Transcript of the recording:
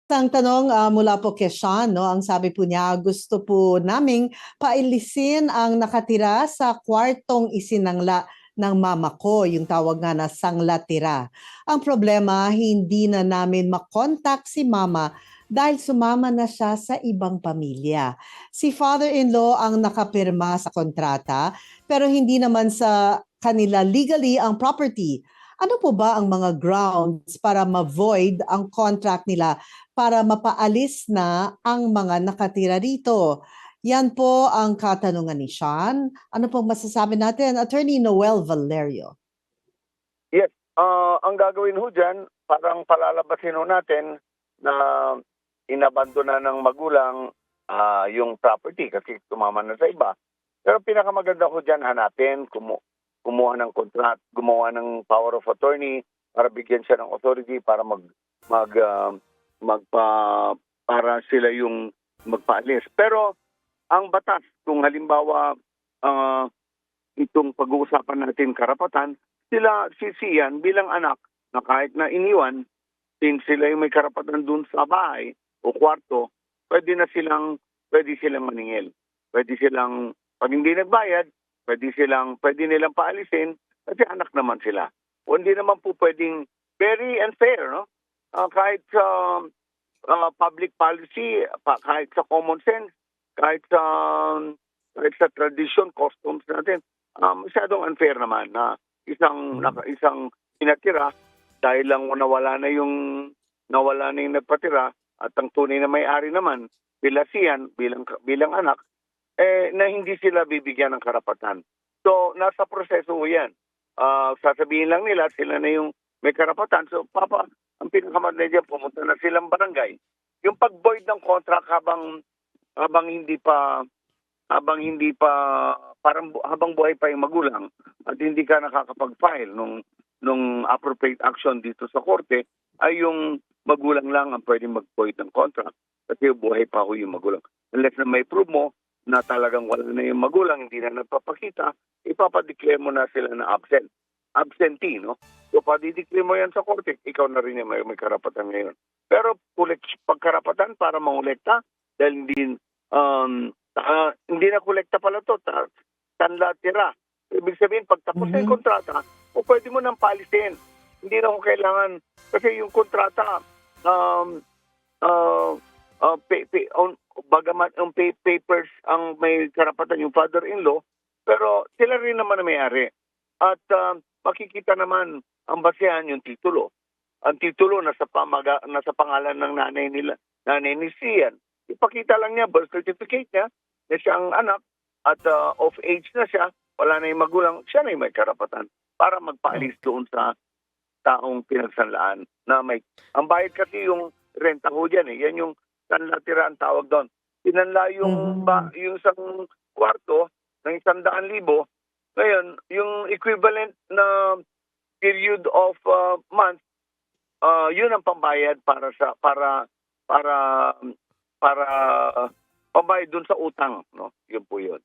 Isang tanong mula po kay Sean, no? Ang sabi po niya, gusto po naming pailisin ang nakatira sa kwartong isinangla ng mama ko, yung tawag nga na sangla tira. Ang problema, hindi na namin makontak si mama dahil sumama na siya sa ibang pamilya. Si father-in-law ang nakapirma sa kontrata, pero hindi naman sa kanila legally ang property. Ano po ba ang mga grounds para ma-void ang contract nila para mapaalis na ang mga nakatira rito? Yan po ang katanungan ni Sean. Ano pong masasabi natin, Attorney Noel Valerio? Yes, ang gagawin ho diyan, parang palalabasin ho natin na inabandona ng magulang yung property kasi tumama na sa iba. Pero pinakamaganda ho diyan hanapin, kumuha ng contract, gumawa ng power of attorney para bigyan siya ng authority para mag ah, magpa para sila yung magpaalis. Pero ang batas, kung halimbawa itong pag-uusapan natin karapatan, si Sian bilang anak na kahit na iniwan, since sila yung may karapatan dun sa bahay o kwarto, pwede silang maningil. Pwede silang, pag hindi nagbayad, pwede nilang paalisin kasi anak naman sila. O hindi naman po pwedeng very unfair, no? Kahit sa public policy, kahit sa common sense, kahit sa tradition, customs natin, masyadong unfair naman na isang pinatira dahil lang nawala na yung nagpatira at ang tunay na may-ari naman bilang anak na hindi sila bibigyan ng karapatan. So nasa proseso 'yan. Sasabihin lang nila sila na yung may karapatan. So ang pinakamaganda diyan, pumunta na silang barangay. Yung pag-void ng contract habang hindi pa habang buhay pa yung magulang at hindi ka nakakapag-file nung appropriate action dito sa korte, ay yung magulang lang ang pwedeng mag-void ng contract kasi buhay pa ho yung magulang. Unless na may prove mo na talagang wala na yung magulang, hindi na nagpapakita, ipapadeclare mo na sila na absentee, no? So padideclare mo yan sa korte, ikaw na rin yung may karapatan ngayon. Pero pagkarapatan para mangolekta, dahil hindi na kolekta pala to, tanla tira. Ibig sabihin, pag tapos na yung kontrata, o pwede mo nang paalisin. Hindi na ko kailangan, kasi yung kontrata, bagamat ang papers ang may karapatan yung father-in-law, pero sila rin naman na may-ari. At makikita naman ang basehan yung titulo. Ang titulo nasa pangalan ng nanay ni Sian. Ipakita lang niya, birth certificate niya, na siya ang anak at of age na siya, wala na yung magulang, siya na yung may karapatan para magpaalis doon sa taong pinagsanlaan na ang bayad kasi yung renta ho dyan eh. Yan yung tanlatira ang tawag doon. Tinanla yung isang kwarto ng 100,000. Ngayon, yung equivalent na period of months, yun ang pambayad para pambayad dun sa utang, no? Yun po yun.